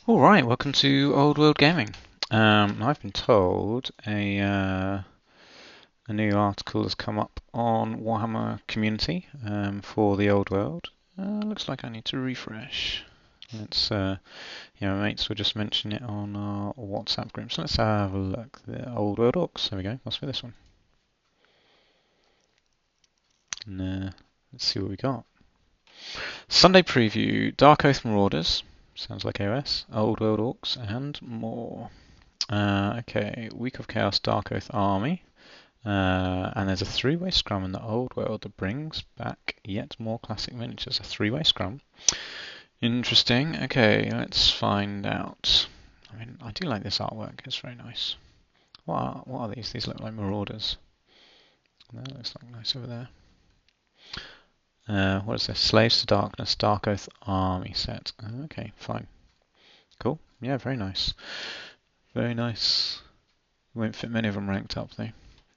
Alright, welcome to Old World Gaming. I've been told a new article has come up on Warhammer community for the Old World. Looks like I need to refresh. Let's, my mates were just mentioning it on our WhatsApp group, so let's have a look. The Old World Orcs, there we go, must be this one. And let's see what we got. Sunday preview, Dark Oath Marauders, sounds like OS, Old World Orcs, and more. Okay, Week of Chaos Dark Oath Army. And there's a three-way scrum in the Old World that brings back yet more classic miniatures. A three-way scrum. Interesting. Okay, let's find out. I mean, I do like this artwork. It's very nice. What are these? These look like Marauders. That looks like nice over there. What is this? Slaves to Darkness, Dark Oath Army set. Okay, fine. Cool. Yeah, very nice. Very nice. Won't fit many of them ranked up though.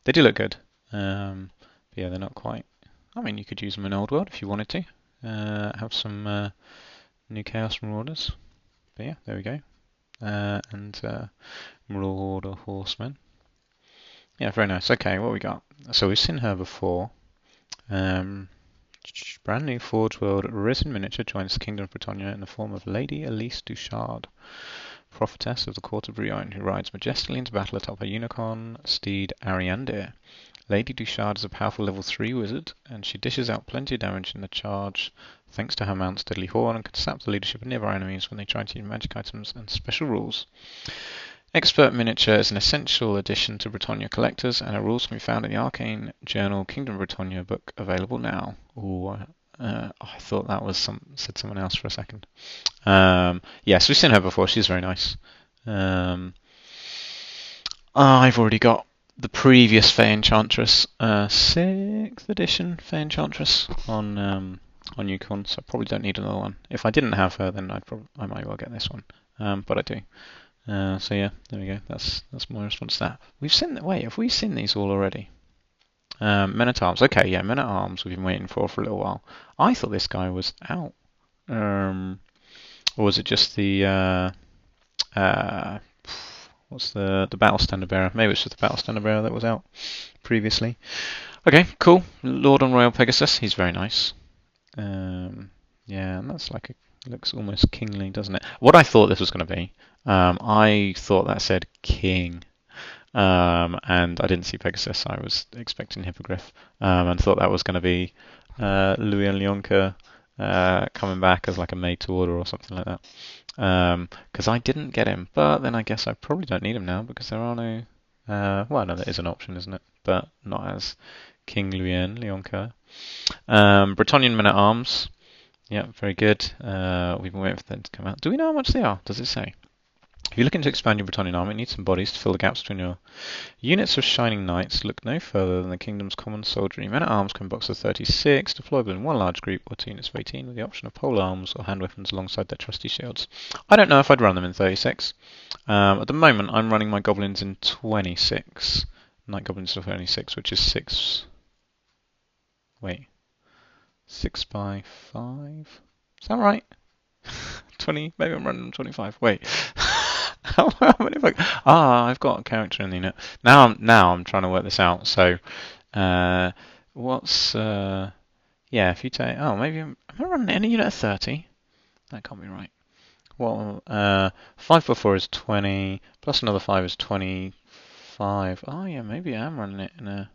They do look good. But yeah, they're not quite. I mean, you could use them in Old World if you wanted to. Have some new Chaos Marauders. But yeah, there we go. And Marauder Horsemen. Yeah, very nice. Okay, what we got? So we've seen her before. Brand new Forge World Risen miniature joins the Kingdom of Britannia in the form of Lady Elise Duchard, prophetess of the Court of Brion, who rides majestically into battle atop her unicorn steed Ariandir. Lady Duchard is a powerful level 3 wizard, and she dishes out plenty of damage in the charge thanks to her mount's deadly horn and can sap the leadership of nearby enemies when they try to use magic items and special rules. Expert Miniature is an essential addition to Britannia collectors, and her rules can be found in the Arcane Journal Kingdom of Britannia book, available now. Ooh, I thought that was said someone else for a second. Yes, we've seen her before. She's very nice. I've already got the previous Fey Enchantress, 6th edition Fey Enchantress on Yukon, so I probably don't need another one. If I didn't have her, then I might well get this one. But I do. So yeah, there we go. That's my response to that. Have we seen these all already? Men at Arms. Okay, yeah, Men at Arms we've been waiting for a little while. I thought this guy was out. Or was it just the what's the Battle Standard Bearer? Maybe it's just the Battle Standard Bearer that was out previously. Okay, cool. Lord on Royal Pegasus. He's very nice. Yeah, and that's like looks almost kingly, doesn't it? What I thought this was going to be, I thought that said king. And I didn't see Pegasus. I was expecting Hippogriff, and thought that was going to be Louis and Leonka coming back as like a made to order or something like that. Because I didn't get him, but then I guess I probably don't need him now because there are no. Well, no, that is an option, isn't it? But not as King Louis and Leonka. Bretonnian Men at Arms. Yeah, very good. We've been waiting for them to come out. Do we know how much they are? Does it say? If you're looking to expand your Bretonnian army, you need some bodies to fill the gaps between your units of Shining Knights. Look no further than the Kingdom's common soldiery. Men at Arms come in boxes of 36, deployable in one large group or 2 units of 18, with the option of pole arms or hand weapons alongside their trusty shields. I don't know if I'd run them in 36. At the moment, I'm running my goblins in 26. Night goblins in 26, which is 6. Wait. 6 by 5? Is that right? 20? Maybe I'm running 25. Wait. How many I've got a character in the unit. Now I'm trying to work this out. So, what's yeah? If you take maybe am I running any unit of 30? That can't be right. Well, 5 + 4 is 20, plus another 5 is 25. Oh yeah, maybe I am running it in a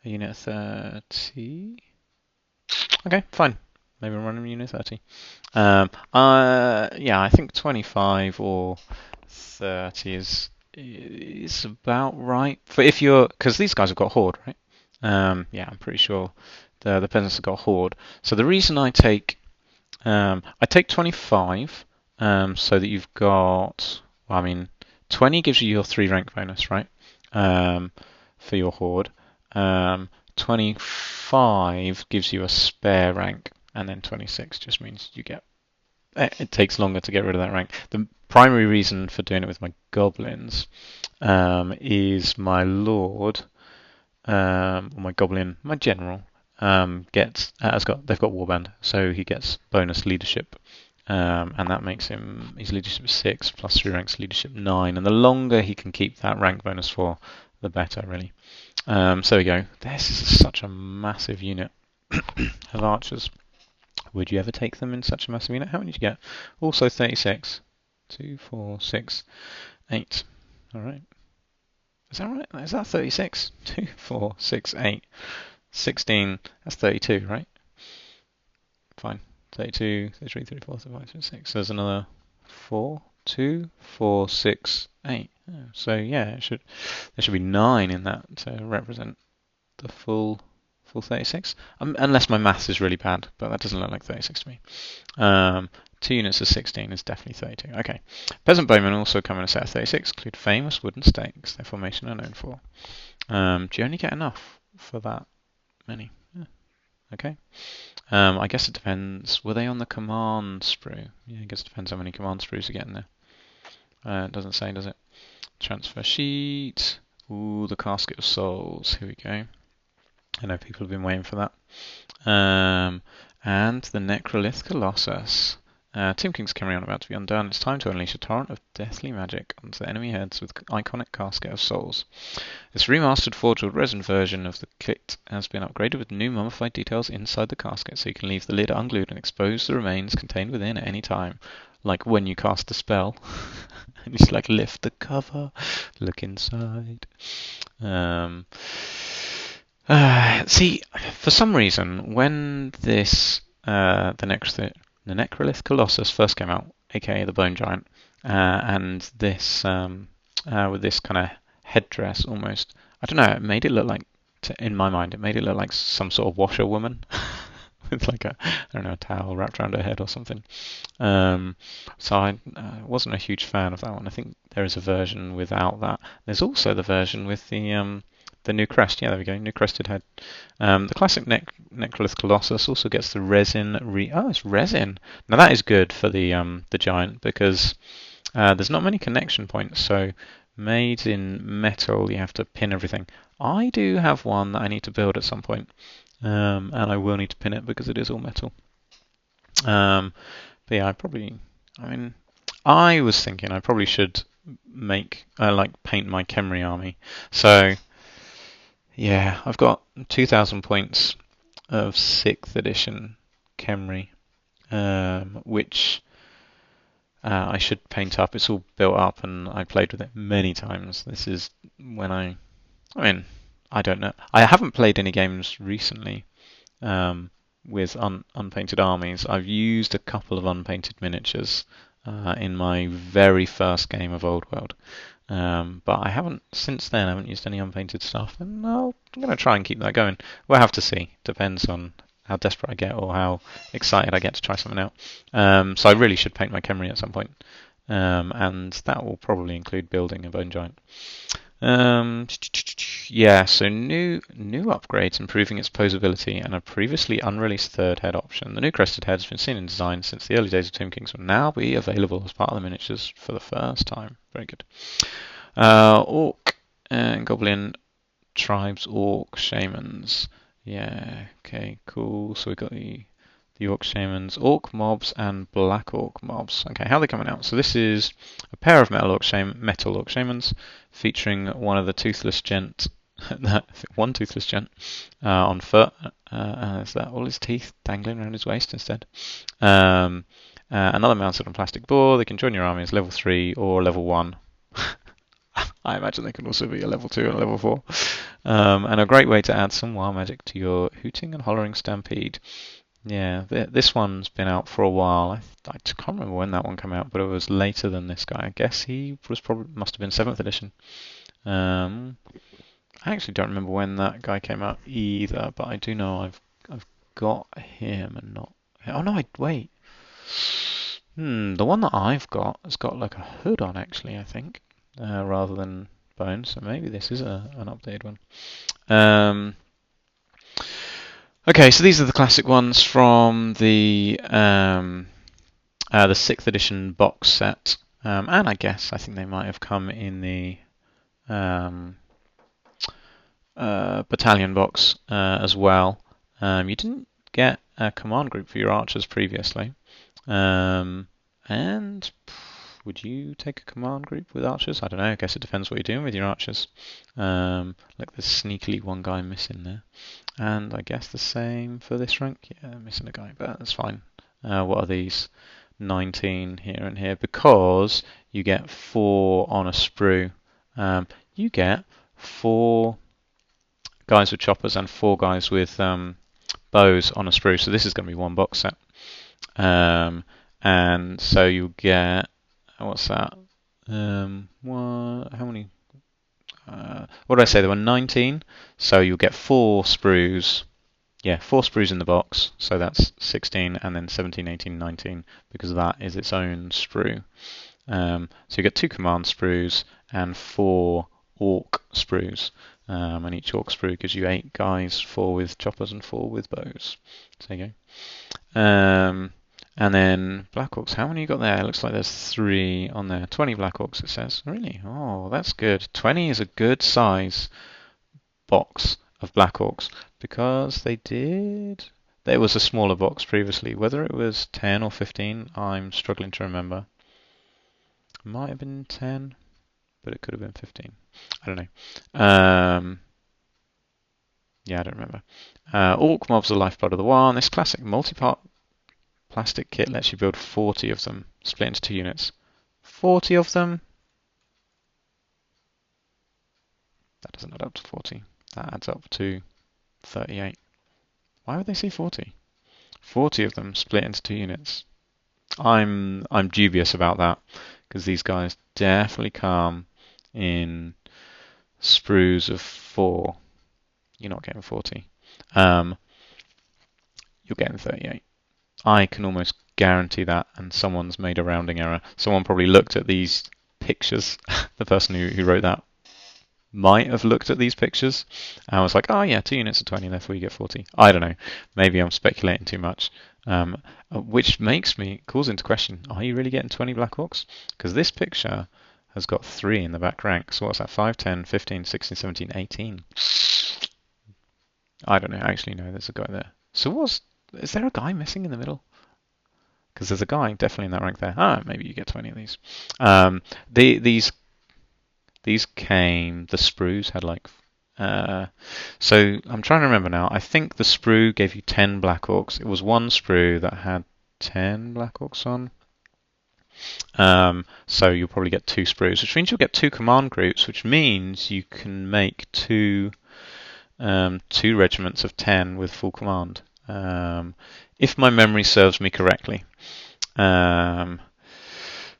unit of 30. Okay, fine. Maybe I'm running a unit of 30. Yeah, I think 25 or 30 is about right. For if you're, because these guys have got Horde, right? Yeah, I'm pretty sure the peasants have got Horde. So the reason I take 25, so that you've got, well, I mean, 20 gives you your 3 rank bonus, right? For your Horde. 25 gives you a spare rank, and then 26 just means you get. It takes longer to get rid of that rank. The primary reason for doing it with my goblins is my lord, or my goblin, my general, they've got warband, so he gets bonus leadership and that makes him, he's leadership 6 plus 3 ranks, leadership 9, and the longer he can keep that rank bonus for, the better, really. So there we go. This is such a massive unit of archers. Would you ever take them in such a massive unit? How many did you get? Also 36. 2, 4, 6, 8. All right. Is that right? Is that 36? 2, 4, 6, 8, 16. That's 32, right? Fine. 32, 33, 34, 35, 36. So there's another 4, 2, 4, 6, 8. So yeah, there should be 9 in that to represent the full 36. Unless my maths is really bad, but that doesn't look like 36 to me. 2 units of 16 is definitely 32. Okay. Peasant bowmen also come in a set of 36, include famous wooden stakes. Their formation are known for. Do you only get enough for that many? Yeah. Okay. I guess it depends. Were they on the command sprue? Yeah, I guess it depends how many command sprues you get in there. It doesn't say, does it? Transfer sheet. Ooh, the Casket of Souls. Here we go. I know people have been waiting for that. And the Necrolith Colossus. Tomb King's Cameron about to be undone. It's time to unleash a torrent of deathly magic onto the enemy heads with iconic Casket of Souls. This remastered forged resin version of the kit has been upgraded with new mummified details inside the casket, so you can leave the lid unglued and expose the remains contained within at any time. Like when you cast a spell, and you just like lift the cover, look inside. See, for some reason, when this the Necrolith Colossus first came out, aka the Bone Giant, and this with this kind of headdress almost, I don't know, it made it look like, in my mind, it made it look like some sort of washerwoman with like I don't know, a towel wrapped around her head or something. So I wasn't a huge fan of that one. I think there is a version without that. There's also the version with the new crest. Yeah, there we go, new crested head. The classic Necrolith Colossus also gets the resin. Oh, it's resin. Now that is good for the giant because there's not many connection points. So made in metal, you have to pin everything. I do have one that I need to build at some point, and I will need to pin it because it is all metal. But yeah, I was thinking I probably should make paint my Khemri army. So yeah, I've got 2,000 points of 6th edition Khemri, which I should paint up. It's all built up and I played with it many times. This is when I don't know. I haven't played any games recently with unpainted armies. I've used a couple of unpainted miniatures in my very first game of Old World. But I haven't, since then, I haven't used any unpainted stuff, and I'm going to try and keep that going. We'll have to see. Depends on how desperate I get or how excited I get to try something out. So I really should paint my Khemri at some point, and that will probably include building a Bone Giant. Yeah, so new upgrades improving its posability and a previously unreleased third head option. The new crested head has been seen in design since the early days of Tomb Kings, will now be available as part of the miniatures for the first time. Very good. Orc and Goblin tribes, Orc shamans. Yeah, okay, cool. So we've got the Orc shamans, Orc mobs, and Black Orc mobs. Okay, how are they coming out? So this is a pair of metal Orc shamans featuring one of the toothless gent, one toothless gent on foot. Is that all his teeth dangling around his waist instead? Another mounted on plastic boar. They can join your army as level 3 or level 1. I imagine they can also be a level 2 and a level 4. And a great way to add some wild magic to your hooting and hollering stampede. Yeah, this one's been out for a while. I can't remember when that one came out, but it was later than this guy. I guess he must have been 7th edition. I actually don't remember when that guy came out either, but I do know I've got him and not. Oh no, wait. The one that I've got has got like a hood on actually, I think, rather than bones. So maybe this is an updated one. Okay, so these are the classic ones from the 6th edition box set, and I think they might have come in the battalion box as well. You didn't get a command group for your archers previously, And would you take a command group with archers? I don't know. I guess it depends what you're doing with your archers. Look, there's sneakily one guy missing there. And I guess the same for this rank. Yeah, missing a guy, but that's fine. What are these? 19 here and here. Because you get 4 on a sprue. You get 4 guys with choppers and 4 guys with bows on a sprue. So this is going to be one box set. And so you get, what's that? How many? What did I say? There were 19. So you'll get 4 sprues. Yeah, 4 sprues in the box. So that's 16, and then 17, 18, 19, because that is its own sprue. So you get 2 command sprues and 4 orc sprues. And each orc sprue gives you 8 guys, 4 with choppers and 4 with bows. So there you go. And then Black Orcs, how many you got there? It looks like there's 3 on there. 20 Black Orcs, it says. Really? Oh, that's good. 20 is a good size box of Black Orcs, because there was a smaller box previously. Whether it was 10 or 15, I'm struggling to remember. It might have been 10, but it could have been 15. I don't know. Yeah, I don't remember. Orc mobs are the lifeblood of the wild. This classic multi-part plastic kit lets you build 40 of them, split into 2 units. 40 of them? That doesn't add up to 40. That adds up to 38. Why would they say 40? 40 of them split into 2 units. I'm dubious about that, because these guys definitely come in sprues of 4. You're not getting 40. You're getting 38. I can almost guarantee that, and someone's made a rounding error. Someone probably looked at these pictures. The person who wrote that might have looked at these pictures and was like, oh yeah, 2 units of 20, therefore you get 40. I don't know. Maybe I'm speculating too much. Which calls into question, are you really getting 20 Black Orcs? Because this picture has got 3 in the back rank. So what's that? 5, 10, 15, 16, 17, 18. I don't know. Actually, no, there's a guy there. So is there a guy missing in the middle? Because there's a guy definitely in that rank there. Maybe you get 20 of these. These came, the sprues had like, so I'm trying to remember now. I think the sprue gave you 10 Black Orcs. It was one sprue that had 10 Black Orcs on. So you'll probably get 2 sprues, which means you'll get 2 command groups, which means you can make 2 regiments of 10 with full command. If my memory serves me correctly.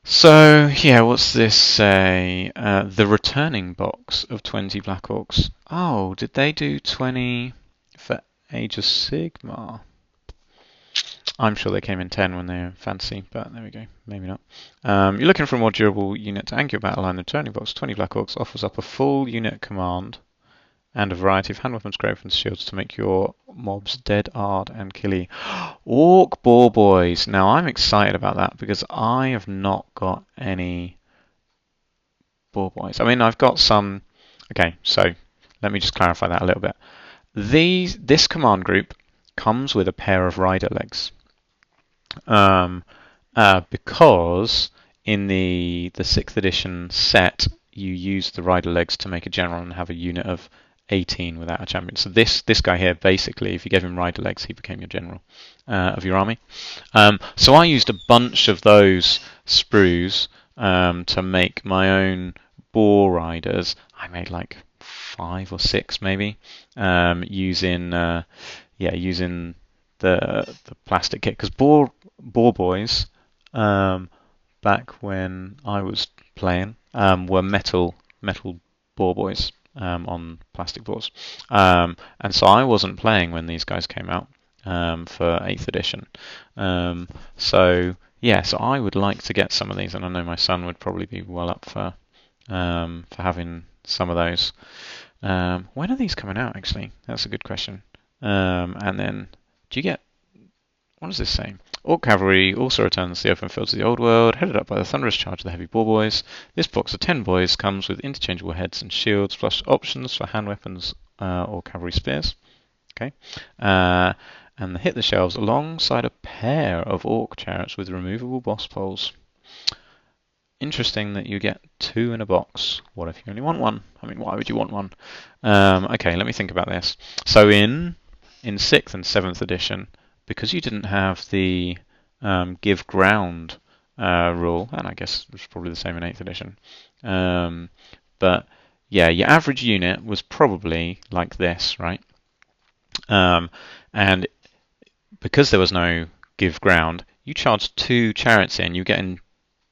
So, yeah, what's this say? The returning box of 20 Black Orcs. Oh, did they do 20 for Age of Sigmar? I'm sure they came in 10 when they were fancy, but there we go. Maybe not. You're looking for a more durable unit to anchor your battle line. The returning box 20 Black Orcs offers up a full unit command and a variety of hand weapons, great weapons, shields to make your mobs dead, hard, and killy. Orc Boar Boys. Now, I'm excited about that because I have not got any Boar Boys. I mean, I've got some... Okay, so let me just clarify that a little bit. This command group comes with a pair of rider legs. Because in the 6th edition set, you use the rider legs to make a general and have a unit of 18 without a champion. So this guy here, basically, if you gave him rider legs, he became your general of your army. So I used a bunch of those sprues to make my own boar riders. I made like 5 or 6 maybe, using the plastic kit, because boar boys back when I was playing were metal boar boys. On plastic boards. And so I wasn't playing when these guys came out for 8th edition. So I would like to get some of these, and I know my son would probably be well up for having some of those. When are these coming out, actually? That's a good question. And then, do you get... What does this say? Orc Cavalry also returns to the open fields of the Old World, headed up by the thunderous charge of the heavy boar boys. This box of 10 boys comes with interchangeable heads and shields, plus options for hand weapons or cavalry spears. Okay, and hit the shelves alongside a pair of orc chariots with removable boss poles. Interesting that you get 2 in a box. What if you only want 1? I mean, why would you want 1? Okay, let me think about this. So in 6th and 7th edition, because you didn't have the give ground rule, and I guess it's probably the same in 8th edition, but yeah, your average unit was probably like this, right? And because there was no give ground, you charged 2 chariots in, you get in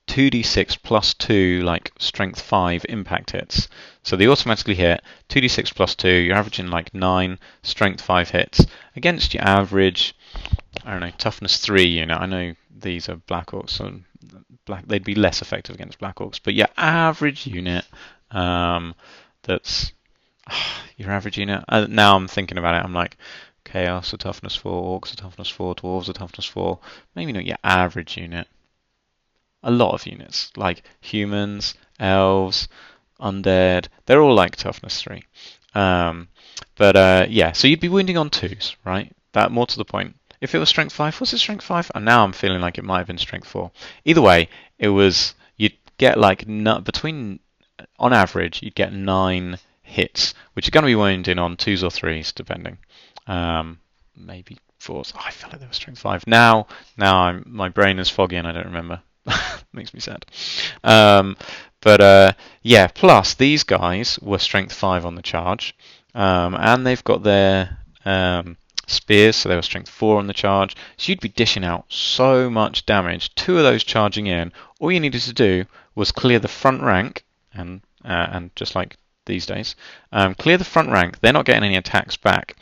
2d6 plus 2 like strength 5 impact hits. So they automatically hit 2d6 plus 2, you're averaging like 9 strength 5 hits against your average, I don't know, toughness 3 unit. I know these are Black Orcs, so they'd be less effective against Black Orcs, but your average unit, that's your average unit. Now I'm thinking about it, I'm like, Chaos are toughness 4, Orcs are toughness 4, Dwarves are toughness 4, maybe not your average unit. A lot of units, like humans, elves, undead, they're all like toughness 3. Yeah, so you'd be wounding on 2s, right? That more to the point. If it was strength 5, was it strength 5? And now I'm feeling like it might have been strength 4. Either way, you'd get like between, on average, you'd get 9 hits, which are going to be wounding on 2s or 3s, depending. Maybe 4s. Oh, I feel like they were strength 5. Now my brain is foggy and I don't remember. Makes me sad. Yeah, plus these guys were strength 5 on the charge, and they've got their spears, so they were strength 4 on the charge. So you'd be dishing out so much damage. 2 of those charging in. All you needed to do was clear the front rank, and just like these days, clear the front rank. They're not getting any attacks back.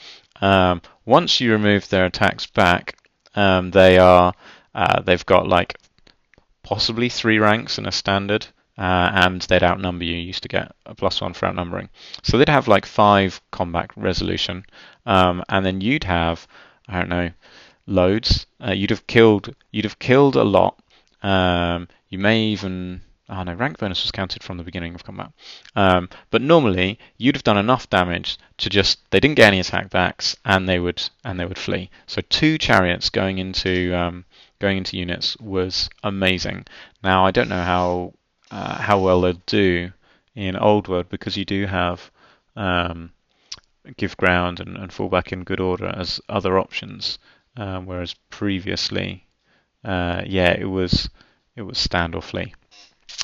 Once you remove their attacks back, they've got like possibly 3 ranks and a standard, and they'd outnumber you. You used to get a +1 for outnumbering. So they'd have like 5 combat resolution, and then you'd have, I don't know, loads. You'd have killed a lot. You may even, oh no, rank bonus was counted from the beginning of combat. But normally you'd have done enough damage to just, they didn't get any attack backs, and they would flee. So 2 chariots going into units was amazing. Now I don't know how well they'll do in Old World, because you do have give ground and fall back in good order as other options, whereas previously, it was stand or flee.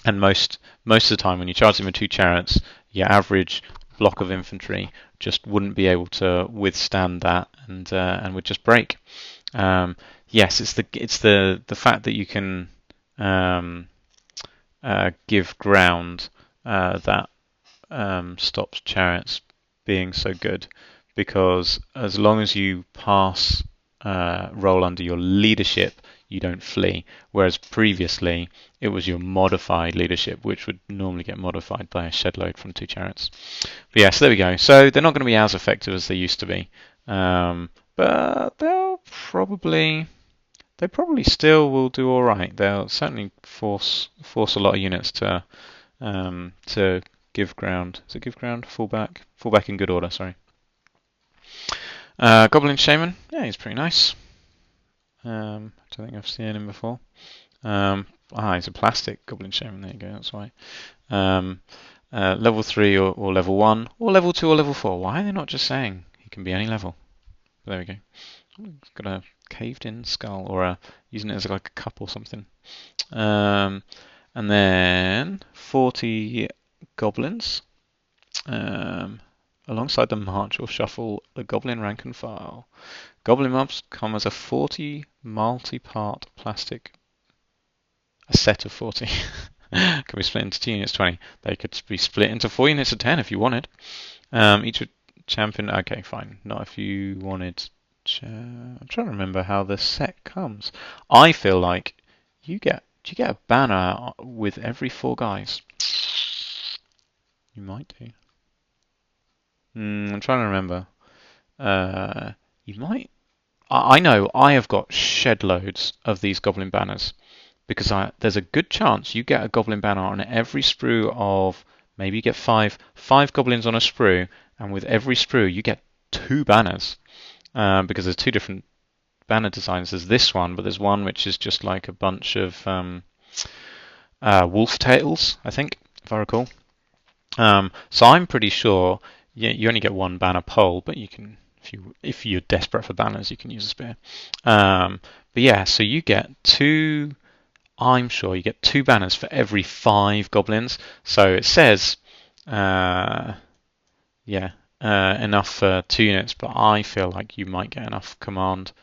And most of the time when you charge them with 2 chariots, your average block of infantry just wouldn't be able to withstand that, and would just break. Yes, it's the fact that you can give ground that stops chariots being so good, because as long as you pass roll under your leadership, you don't flee, whereas previously it was your modified leadership, which would normally get modified by a shed load from 2 chariots. But yeah, so there we go. So they're not going to be as effective as they used to be, but they probably still will do all right. They'll certainly force a lot of units to give ground. Is it give ground? Fall back in good order. Sorry. Goblin Shaman. Yeah, he's pretty nice. I don't think I've seen him before. He's a plastic Goblin Shaman. There you go. That's why. Level 3 or level 1 or level 2 or level 4. Why are they not just saying he can be any level? But there we go. He's got a caved-in skull, or using it as like a cup or something. And then 40 goblins. Alongside the march or shuffle the goblin rank and file. Goblin mobs come as a 40 multi-part plastic. A set of 40. Can be split into 2 units 20. They could be split into 4 units of 10 if you wanted. Each champion. Okay, fine. Not if you wanted. I'm trying to remember how the set comes. I feel like do you get a banner with every 4 guys? You might do. I'm trying to remember. You might. I know I have got shed loads of these goblin banners, because there's a good chance you get a goblin banner on every sprue of, maybe you get 5 goblins on a sprue, and with every sprue you get 2 banners, because there's 2 different banner designs. There's this one, but there's one which is just like a bunch of wolf tails, I think, if I recall. So I'm pretty sure you only get one banner pole, but you can, if you're desperate for banners, you can use a spear. But yeah, so you get two. I'm sure you get two banners for every 5 goblins. So it says, yeah, enough for 2 units, but I feel like you might get enough command.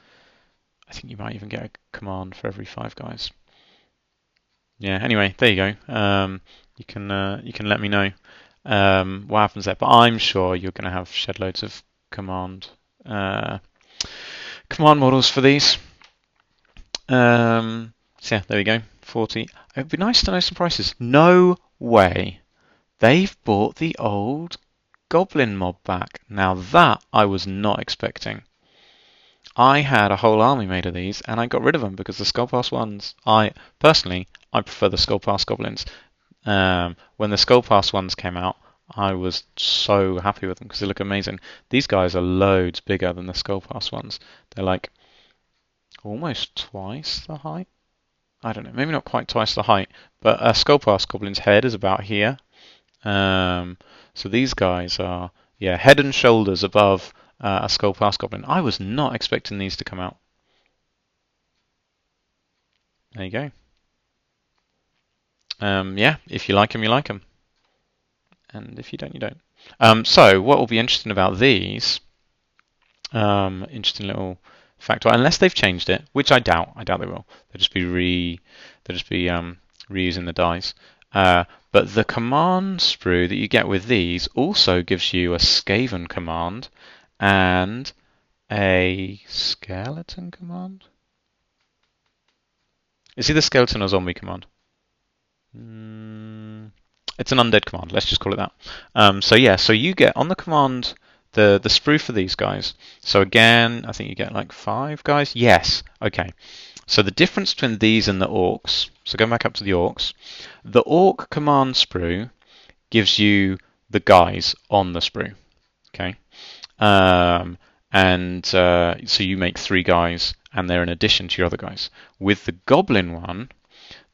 I think you might even get a command for every 5 guys. Yeah. Anyway, there you go. You can let me know what happens there, but I'm sure you're going to have shed loads of command models for these. So yeah, there we go. 40. It'd be nice to know some prices. No way. They've bought the old Goblin mob back. Now that I was not expecting. I had a whole army made of these, and I got rid of them because the Skullpass ones. I prefer the Skullpass goblins. When the Skullpass ones came out, I was so happy with them because they look amazing. These guys are loads bigger than the Skullpass ones. They're like almost twice the height. I don't know, maybe not quite twice the height, but a Skullpass goblin's head is about here. So these guys are, yeah, head and shoulders above a Skullpass goblin. I was not expecting these to come out. There you go. Yeah, if you like them, you like them. And if you don't, you don't. So what will be interesting about these, interesting little factor, unless they've changed it, which I doubt they will. They'll just be reusing the dies. But the command sprue that you get with these also gives you a Skaven command and a skeleton command. Is either skeleton or zombie command? It's an undead command. Let's just call it that. So yeah, so you get on the command the sprue for these guys. So again, I think you get like 5 guys. Yes. Okay. So the difference between these and the orcs. So going back up to the orcs, the orc command sprue gives you the guys on the sprue. Okay. So you make 3 guys, and they're in addition to your other guys. With the goblin one,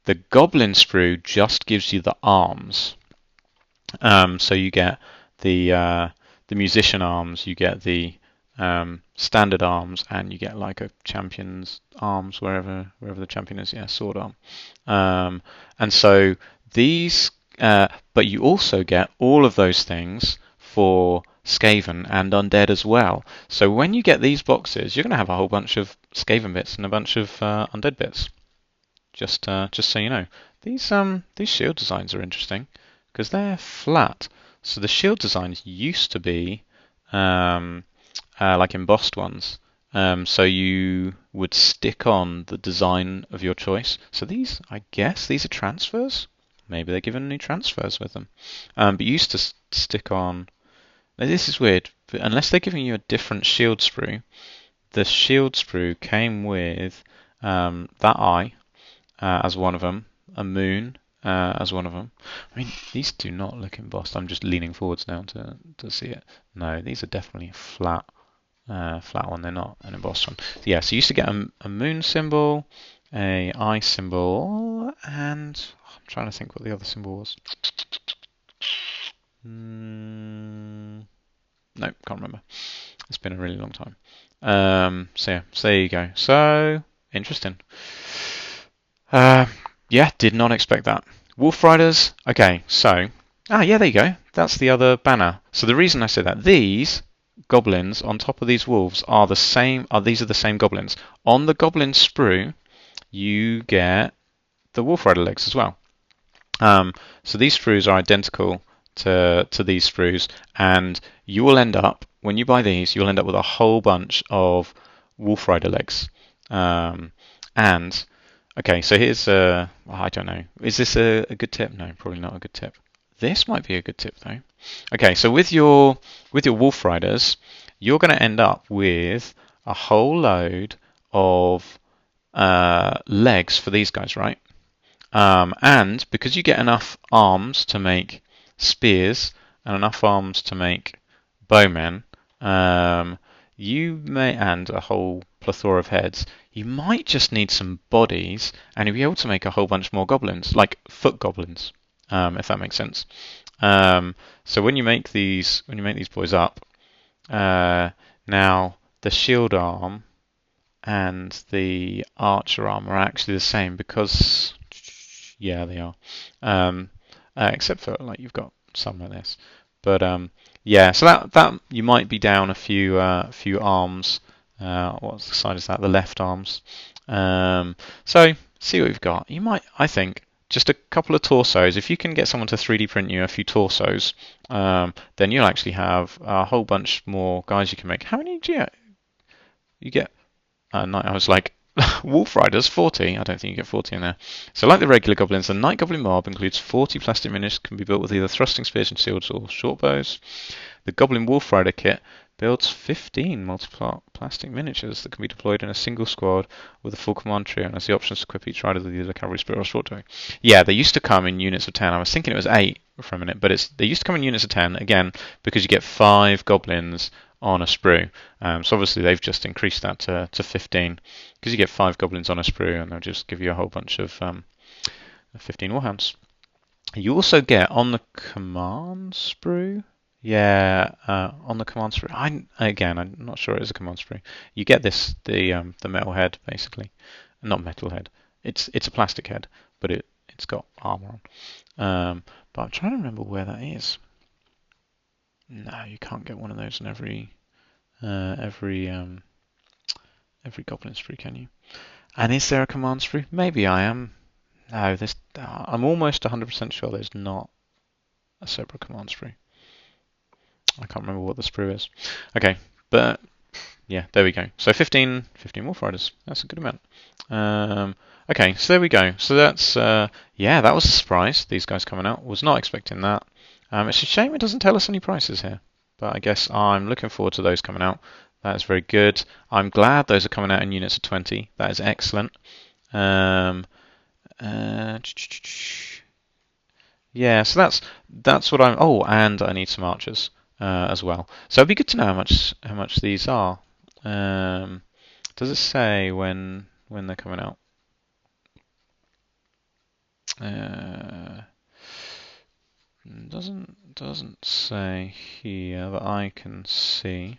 the goblin sprue just gives you the arms. So you get the musician arms, you get the standard arms, and you get like a champion's arms wherever the champion is. Yeah, sword arm. And so these, but you also get all of those things for Skaven and undead as well. So when you get these boxes, you're going to have a whole bunch of Skaven bits and a bunch of undead bits. Just so you know, these shield designs are interesting because they're flat. So the shield designs used to be like embossed ones. So you would stick on the design of your choice. So these, I guess, these are transfers. Maybe they're given new transfers with them. But you used to stick on. Now this is weird, but unless they're giving you a different shield sprue, the shield sprue came with that eye as one of them, a moon as one of them. I mean, these do not look embossed. I'm just leaning forwards now to see it. No, these are definitely a flat one. They're not an embossed one. So yeah, so you used to get a moon symbol, a eye symbol, and I'm trying to think what the other symbol was. Nope, can't remember. It's been a really long time. So yeah, so there you go. So interesting. Yeah, did not expect that. Wolf Riders. Okay, so yeah, there you go. That's the other banner. So the reason I said that, these goblins on top of these wolves are the same. These are the same goblins. On the goblin sprue, you get the Wolf Rider legs as well. So these sprues are identical to these sprues, and you will end up, when you buy these, you'll end up with a whole bunch of Wolf Rider legs. And okay, so here's I don't know. Is this a good tip? No, probably not a good tip. This might be a good tip though. Okay, so with your Wolf Riders, you're going to end up with a whole load of legs for these guys, right? And because you get enough arms to make spears and enough arms to make bowmen, and a whole plethora of heads, you might just need some bodies, and you'll be able to make a whole bunch more goblins, like foot goblins, if that makes sense. So when you make these boys up, now the shield arm and the archer arm are actually the same because, yeah, they are. Except for like you've got some like this, but yeah. So that you might be down a few arms. What side is that? The left arms. So see what we've got. You might, I think, just a couple of torsos. If you can get someone to 3D print you a few torsos, then you'll actually have a whole bunch more guys you can make. How many do you get? You get I was like, Wolf Riders, 40. I don't think you get 40 in there. So like the regular goblins, the Night Goblin mob includes 40 plastic minions can be built with either thrusting spears and shields or short bows. The Goblin Wolf Rider kit builds 15 multiple plastic miniatures that can be deployed in a single squad with a full command trio and has the option to equip each rider with either a cavalry spear or short bow. Yeah, they used to come in units of 10. I was thinking it was 8 for a minute, but they used to come in units of 10, again, because you get 5 goblins on a sprue. So obviously they've just increased that to 15 because you get 5 goblins on a sprue and they'll just give you a whole bunch of 15 warhounds. You also get on the command sprue. Yeah, on the command sprue. I'm not sure it is a command sprue. You get the metal head basically, not metal head. It's a plastic head, but it's got armor on. But I'm trying to remember where that is. No, you can't get one of those in every goblin sprue, can you? And is there a command sprue? Maybe I am. No, I'm almost 100% sure there's not a separate command sprue. I can't remember what the sprue is. Okay, but yeah, there we go. So 15 Wolf Riders. That's a good amount. Okay, so there we go. So that's yeah, that was a surprise. These guys coming out. Was not expecting that. It's a shame it doesn't tell us any prices here, but I guess I'm looking forward to those coming out. That is very good. I'm glad those are coming out in units of 20. That is excellent. Yeah, so that's what I'm. Oh, and I need some archers as well. So it'd be good to know how much these are. Does it say when they're coming out? Doesn't say here that I can see.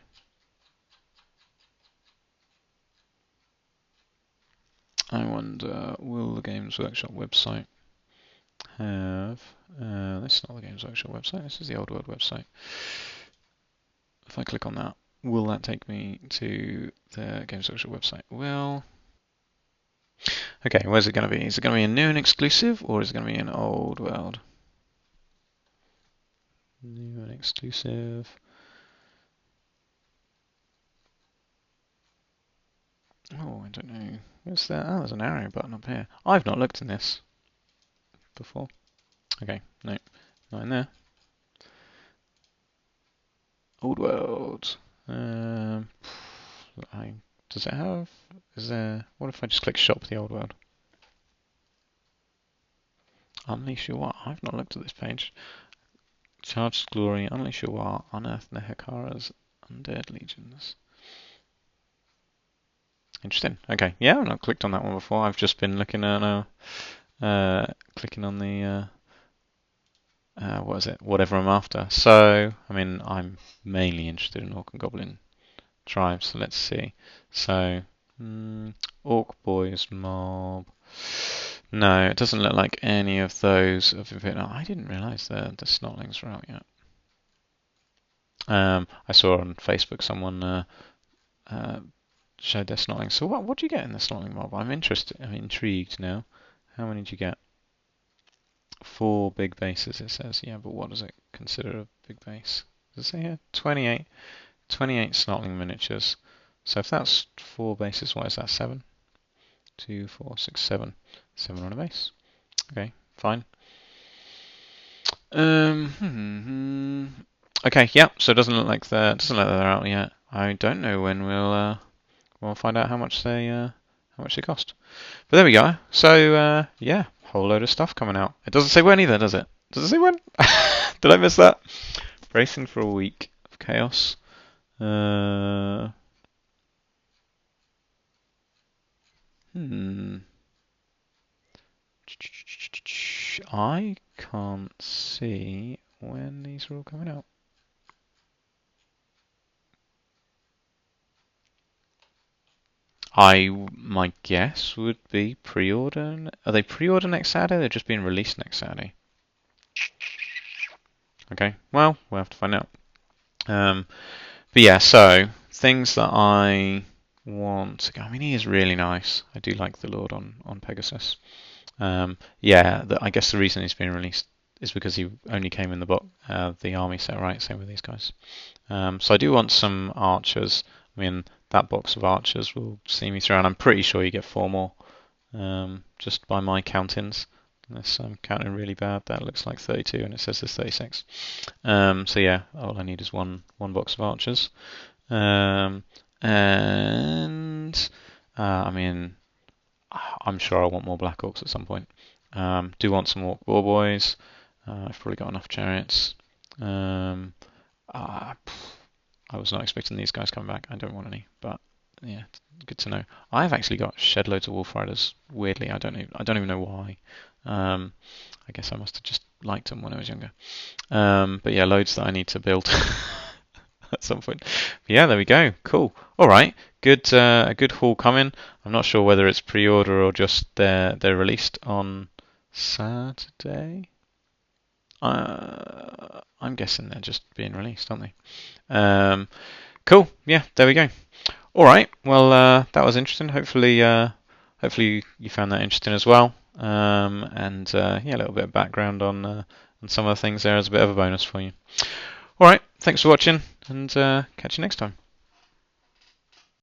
I wonder, will the Games Workshop website have... this is not the Games Workshop website, this is the Old World website. If I click on that, will that take me to the Games Workshop website? Well... Okay, where's it going to be? Is it going to be a new and exclusive, or is it going to be an Old World? New and exclusive. Oh, I don't know. Where's that? Oh, there's an arrow button up here. I've not looked in this before. Okay, no, not in there. Old World. Does it have? Is there? What if I just click Shop the Old World? Unleash your what? I've not looked at this page. Charged Glory, Unleash your what? Unearth Nehekara's Undead Legions. Interesting. Okay, yeah, I've not clicked on that one before. I've just been looking at clicking on the what is it? Whatever I'm after. So, I mean, I'm mainly interested in Orc and Goblin tribes. So let's see. So, Orc Boys Mob. No, it doesn't look like any of those have been. Oh, I didn't realise the Snotlings were out yet. I saw on Facebook someone showed their Snotling. So what do you get in the Snotling mob? I'm intrigued now. How many do you get? 4 big bases, it says. Yeah, but what does it consider a big base? Does it say here? 28 Snotling miniatures. So if that's 4 bases, why is that 7? 2, 4, 6, 7. 7 on a base. Okay, fine. Okay, yeah. So it doesn't look like they're out yet. I don't know when we'll find out how much they cost. But there we go. So yeah, whole load of stuff coming out. It doesn't say when either, does it? Does it say when? Did I miss that? Bracing for a week of chaos. Hmm. I can't see when these are all coming out. My guess would be pre-order. Are they pre-order next Saturday? They're just being released next Saturday. Okay, well, we'll have to find out. Um, but yeah, so things that I want. I mean, he is really nice. I do like the Lord on Pegasus. Yeah, I guess the reason he's been released is because he only came in the army set, right? Same with these guys. So I do want some archers. I mean, that box of archers will see me through, and I'm pretty sure you get 4 more, just by my countings. Unless I'm counting really bad, that looks like 32, and it says there's 36. So yeah, all I need is one box of archers. And I mean, I'm sure I want more Black Orcs at some point. Do want some Orc War Boys. I've probably got enough chariots. Um, uh, I was not expecting these guys coming back. I don't want any, but yeah, good to know. I've actually got shed loads of Wolf Riders. Weirdly, I don't even know why. I guess I must have just liked them when I was younger. But yeah, loads that I need to build at some point. But yeah, there we go. Cool. All right. Good. A good haul coming. I'm not sure whether it's pre-order or just they're released on Saturday. I'm guessing they're just being released, aren't they? Cool. Yeah, there we go. All right. Well, that was interesting. Hopefully you found that interesting as well. And yeah, a little bit of background on some of the things there as a bit of a bonus for you. All right. Thanks for watching, and catch you next time.